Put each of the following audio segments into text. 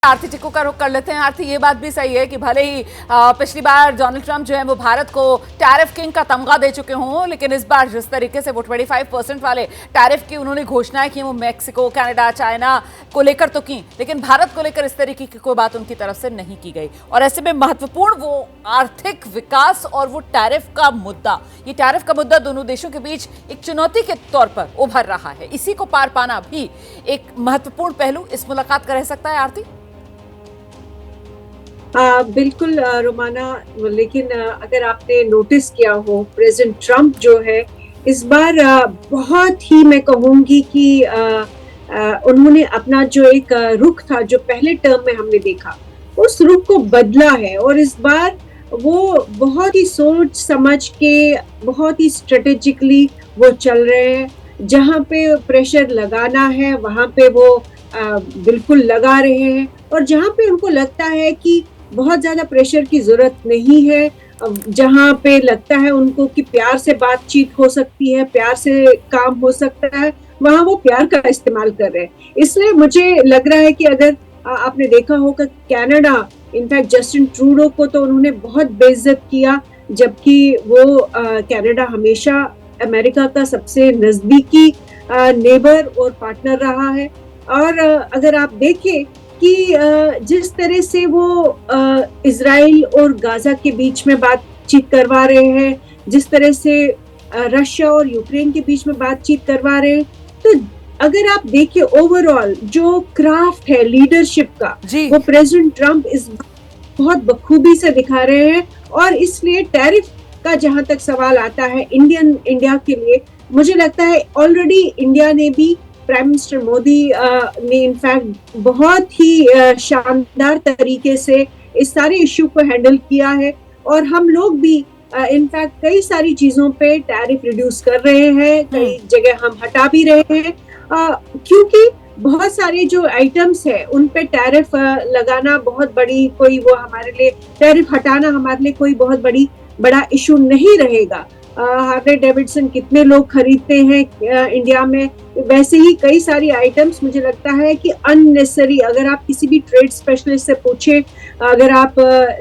आरती टिक्कू का रुख कर लेते हैं। आरती, ये बात भी सही है कि भले ही पिछली बार डोनाल्ड ट्रंप जो है वो भारत को टैरिफ किंग का तमगा दे चुके हों, लेकिन इस बार जिस तरीके से वो 25% वाले टैरिफ की उन्होंने घोषणाएं की, वो मैक्सिको, कनाडा, चाइना को लेकर तो की, लेकिन भारत को लेकर इस तरीके की कोई बात उनकी तरफ से नहीं की गई। और ऐसे में महत्वपूर्ण वो आर्थिक विकास और वो टैरिफ का मुद्दा, ये टैरिफ का मुद्दा दोनों देशों के बीच एक चुनौती के तौर पर उभर रहा है। इसी को पार पाना भी एक महत्वपूर्ण पहलू इस मुलाकात का रह सकता है। आरती, बिल्कुल रोमाना, लेकिन अगर आपने नोटिस किया हो, प्रेसिडेंट ट्रंप जो है इस बार बहुत ही, मैं कहूंगी कि उन्होंने अपना जो एक रुख था जो पहले टर्म में हमने देखा, उस रुख को बदला है। और इस बार वो बहुत ही सोच समझ के, बहुत ही स्ट्रेटेजिकली वो चल रहे हैं। जहाँ पे प्रेशर लगाना है वहाँ पे वो बिल्कुल लगा रहे हैं, और जहाँ पे उनको लगता है कि बहुत ज्यादा प्रेशर की जरूरत नहीं है, जहाँ पे लगता है उनको कि प्यार से बातचीत हो सकती है, प्यार से काम हो सकता है, वहाँ वो प्यार का इस्तेमाल कर रहे हैं। इसलिए मुझे लग रहा है कि अगर आपने देखा होगा कनाडा, इनफैक्ट जस्टिन ट्रूडो को तो उन्होंने बहुत बेइज्जत किया, जबकि वो कनाडा हमेशा अमेरिका का सबसे नजदीकी नेबर और पार्टनर रहा है। और अगर आप देखें कि जिस तरह से वो इजराइल और गाजा के बीच में बातचीत करवा रहे हैं, जिस तरह से रशिया और यूक्रेन के बीच में बातचीत करवा रहे हैं, तो अगर आप देखिए ओवरऑल जो क्राफ्ट है लीडरशिप का, वो प्रेसिडेंट ट्रंप इस बहुत बखूबी से दिखा रहे हैं। और इसलिए टैरिफ का जहां तक सवाल आता है इंडिया के लिए, मुझे लगता है ऑलरेडी इंडिया ने भी, प्राइम मिनिस्टर मोदी ने इनफैक्ट बहुत ही शानदार तरीके से इस सारे इश्यू को हैंडल किया है। और हम लोग भी इनफैक्ट कई सारी चीजों पे टैरिफ रिड्यूस कर रहे हैं, कई जगह हम हटा भी रहे हैं, क्योंकि बहुत सारे जो आइटम्स है उन पे टैरिफ लगाना बहुत बड़ी कोई, वो हमारे लिए टैरिफ हटाना हमारे लिए कोई बहुत बड़ा इशू नहीं रहेगा। हार्ले डेविडसन कितने लोग खरीदते हैं इंडिया में, वैसे ही कई सारी आइटम्स मुझे लगता है कि अननेसेसरी, अगर आप किसी भी ट्रेड स्पेशलिस्ट से पूछें, अगर आप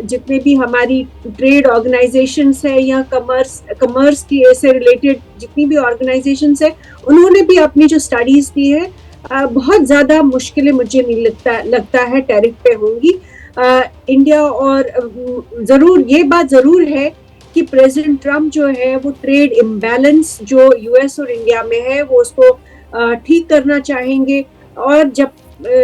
जितने भी हमारी ट्रेड ऑर्गेनाइजेशंस है या कमर्स की ऐसे रिलेटेड जितनी भी ऑर्गेनाइजेशंस है, उन्होंने भी अपनी जो स्टडीज की है, बहुत ज्यादा मुश्किलें मुझे नहीं लगता है टैरिफ पे होंगी इंडिया। और जरूर ये बात जरूर है कि प्रेसिडेंट ट्रंप जो है वो ट्रेड इम्बैलेंस जो यूएस और इंडिया में है वो उसको ठीक करना चाहेंगे। और जब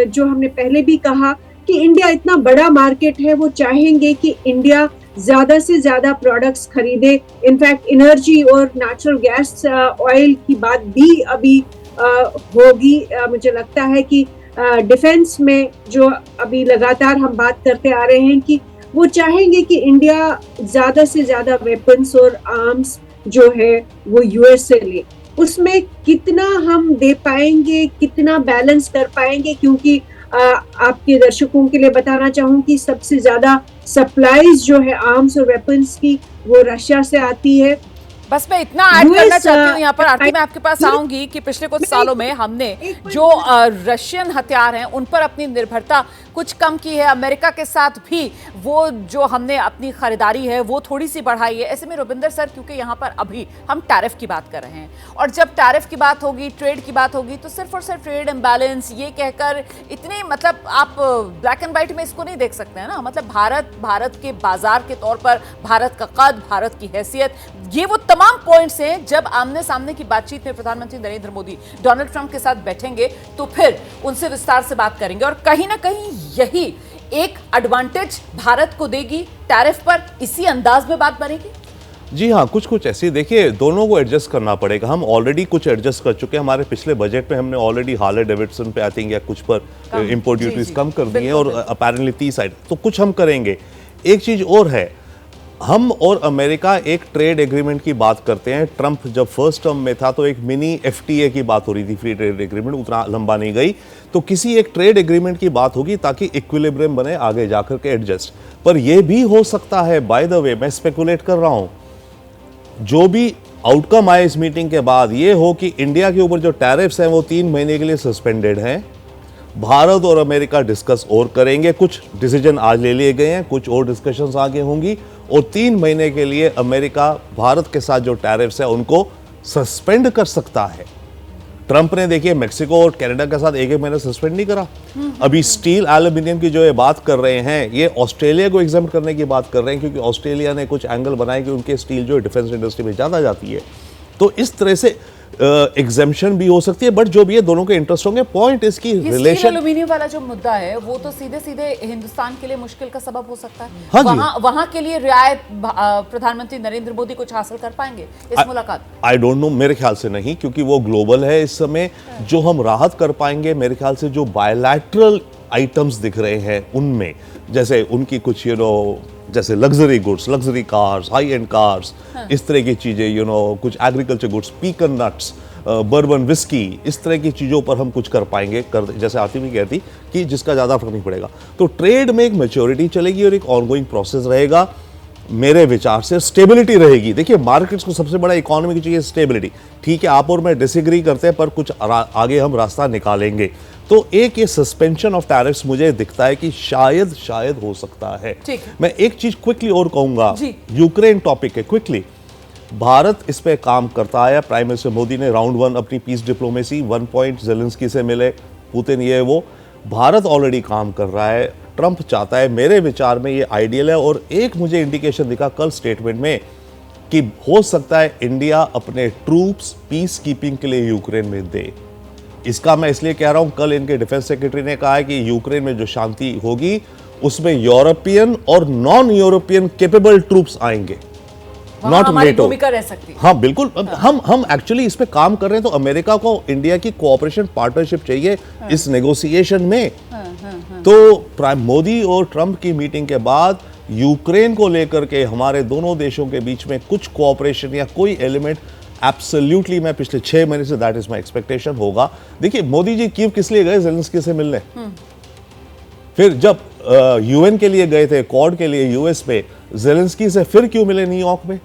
जो हमने पहले भी कहा कि इंडिया इतना बड़ा मार्केट है, वो चाहेंगे कि इंडिया ज्यादा से ज्यादा प्रोडक्ट्स खरीदे। इनफैक्ट एनर्जी और नेचुरल गैस ऑयल की बात भी अभी होगी। मुझे लगता है कि डिफेंस में जो अभी लगातार हम बात करते आ रहे हैं कि वो चाहेंगे कि इंडिया ज्यादा से ज्यादा वेपन्स और आर्म्स जो है वो यूएस से ले। उसमें कितना हम दे पाएंगे, कितना बैलेंस कर पाएंगे, क्योंकि आपके दर्शकों के लिए बताना चाहूँ कि सबसे ज्यादा सप्लाईज जो है आर्म्स और वेपन्स की वो रशिया से आती है। बस मैं इतना ऐड करना चाहती हूँ यहाँ पर आरती, मैं आपके पास आऊंगी कि पिछले कुछ सालों में हमने जो रशियन हथियार हैं उन पर अपनी निर्भरता कुछ कम की है। अमेरिका के साथ भी वो जो हमने अपनी खरीदारी है वो थोड़ी सी बढ़ाई है। ऐसे में रुबिंदर सर, क्योंकि यहाँ पर अभी हम टैरिफ की बात कर रहे हैं, और जब टैरिफ की बात होगी, ट्रेड की बात होगी, तो सिर्फ और सिर्फ ट्रेड इम्बैलेंस ये कहकर इतनी, मतलब आप ब्लैक एंड व्हाइट में इसको नहीं देख सकते हैं ना। मतलब भारत के बाजार के तौर पर भारत का कद, भारत की हैसियत, ये वो तमाम पॉइंट्स हैं। जब आमने सामने की बातचीत में प्रधानमंत्री नरेंद्र मोदी डोनाल्ड ट्रंप के साथ बैठेंगे तो फिर उनसे विस्तार से बात करेंगे, और कहीं ना कहीं यही एक एडवांटेज भारत को देगी टैरिफ पर। इसी अंदाज में बात बनेगी। जी हाँ, कुछ ऐसी, देखिए दोनों को एडजस्ट करना पड़ेगा। हम ऑलरेडी कुछ एडजस्ट कर चुके हैं। हमारे पिछले बजट में हमने ऑलरेडी हार्ले डेविडसन पे आई थिंक या कुछ पर इंपोर्ट ड्यूटीज कम कर दी है, और अपेरेंटली 30 साइड, तो कुछ हम करेंगे। एक चीज और है, हम और अमेरिका एक ट्रेड एग्रीमेंट की बात करते हैं। ट्रंप जब फर्स्ट टर्म में था तो एक मिनी एफटीए की बात हो रही थी, फ्री ट्रेड एग्रीमेंट, उतना लंबा नहीं गई। तो किसी एक ट्रेड एग्रीमेंट की बात होगी ताकि इक्विलिब्रियम बने आगे जाकर के एडजस्ट। पर यह भी हो सकता है, बाय द वे मैं स्पेकुलेट कर रहा हूं, जो भी आउटकम आए इस मीटिंग के बाद ये हो कि इंडिया के ऊपर जो टैरिफ्स हैं वो 3 महीने के लिए सस्पेंडेड हैं, भारत और अमेरिका डिस्कस और करेंगे, कुछ डिसीजन आज ले लिए गए हैं, कुछ और डिस्कशंस आगे होंगी और 3 महीने के लिए अमेरिका भारत के साथ जो टैरिफ्स है उनको सस्पेंड कर सकता है। ट्रंप ने देखिए मेक्सिको और कनाडा के साथ एक महीना सस्पेंड नहीं करा। अभी स्टील एल्यूमिनियम की जो ये बात कर रहे हैं, ये ऑस्ट्रेलिया को एग्जाम करने की बात कर रहे हैं, क्योंकि ऑस्ट्रेलिया ने कुछ एंगल बनाए कि उनके स्टील जो डिफेंस इंडस्ट्री में ज़्यादा जाती है। तो इस तरह से एग्जाम्पशन भी हो सकती है, बट जो भी है दोनों के इंटरेस्ट होंगे। पॉइंट इसकी रिलेशन एल्यूमिनियम वाला जो मुद्दा है वो तो सीधे सीधे हिंदुस्तान के लिए मुश्किल का सबब हो सकता है। हाँ जी। वहां के लिए रियायत प्रधानमंत्री नरेंद्र मोदी कुछ हासिल कर पाएंगे इस मुलाकात? आई डोंट नो, मेरे ख्याल से नहीं, क्योंकि वो ग्लोबल है इस समय। जो हम राहत कर पाएंगे मेरे ख्याल से जो बायलैटरल आइटम्स दिख रहे हैं उनमें, जैसे उनकी कुछ जैसे luxury goods, luxury cars, high end cars, इस तरह की चीजें, कुछ agriculture goods, pecan nuts, bourbon whisky, इस तरह की चीज़ों पर हम कुछ कर पाएंगे। जैसे आती भी कहती कि जिसका ज़्यादा फर्क नहीं पड़ेगा। तो ट्रेड में एक मैच्योरिटी चलेगी और एक ऑनगोइंग प्रोसेस रहेगा। मेरे विचार से स्टेबिलिटी रहेगी। देखिए मार्केट्स को सबसे बड़ा इकोनॉमी की चाहिए स्टेबिलिटी। ठीक है, आप और मैं डिसएग्री करते हैं, पर कुछ आगे हम रास्ता निकालेंगे। तो एक ये सस्पेंशन ऑफ टैरिफ्स मुझे दिखता है कि शायद हो सकता है। मैं एक चीज क्विकली और कहूंगा, यूक्रेन टॉपिक है, क्विकली भारत इस पे काम करता है। प्राइम मिनिस्टर मोदी ने राउंड 1 अपनी पीस डिप्लोमेसी 1 पॉइंट जेलेंस्की से मिले, पुतिन ये वो, भारत ऑलरेडी काम कर रहा है। ट्रंप चाहता है, मेरे विचार में ये आइडियल है। और एक मुझे इंडिकेशन दिखा कल स्टेटमेंट में कि हो सकता है इंडिया अपने ट्रूप्स पीस कीपिंग के लिए यूक्रेन में दे। इसका मैं इसलिए कह रहा हूं, कल इनके डिफेंस सेक्रेटरी ने कहा है कि यूक्रेन में जो शांति होगी उसमें यूरोपियन और नॉन यूरोपियन केपेबल ट्रूप्स आएंगे, नॉट नेटो। भूमिका रह सकती है। हाँ बिल्कुल। हम एक्चुअली इस पे काम कर रहे हैं। तो अमेरिका को इंडिया की कोऑपरेशन पार्टनरशिप चाहिए इस नेगोशिएशन में। तो मोदी और ट्रंप की मीटिंग के बाद यूक्रेन को लेकर के हमारे दोनों देशों के बीच में कुछ कोऑपरेशन या कोई एलिमेंट एब्सोल्युटली, मैं पिछले 6 महीने say that is my expectation होगा। देखिए मोदी जी कीव किस लिए गए? जेलेंस्की से मिलने। फिर जब यूएन के लिए गए थे, क्वाड के लिए यूएस पे, जेलेंस्की से फिर क्यों मिले न्यूयॉर्क में?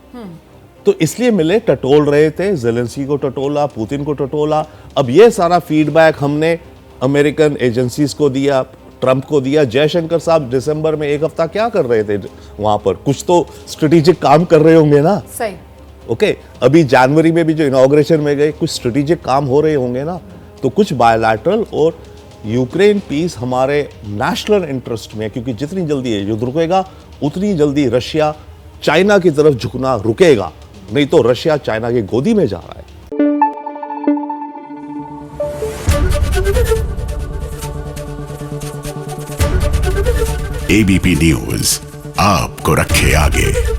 तो इसलिए मिले, टटोल रहे थे, जेलेंस्की को टटोला, पुतिन को टटोला। अब ये सारा फीडबैक हमने अमेरिकन एजेंसीज को दिया, ट्रंप को दिया। जयशंकर साहब दिसंबर में 1 हफ्ता क्या कर रहे थे वहां पर? कुछ तो स्ट्रेटेजिक काम कर रहे होंगे ना। सही। ओके, अभी जनवरी में भी जो इनॉग्रेशन में गए, कुछ स्ट्रेटेजिक काम हो रहे होंगे ना। तो कुछ बायलैटरल और यूक्रेन पीस हमारे नेशनल इंटरेस्ट में है, क्योंकि जितनी जल्दी ये युद्ध रुकेगा उतनी जल्दी रशिया चाइना की तरफ झुकना रुकेगा। नहीं तो रशिया चाइना की गोदी में जा रहा है। एबीपी न्यूज आपको रखे आगे।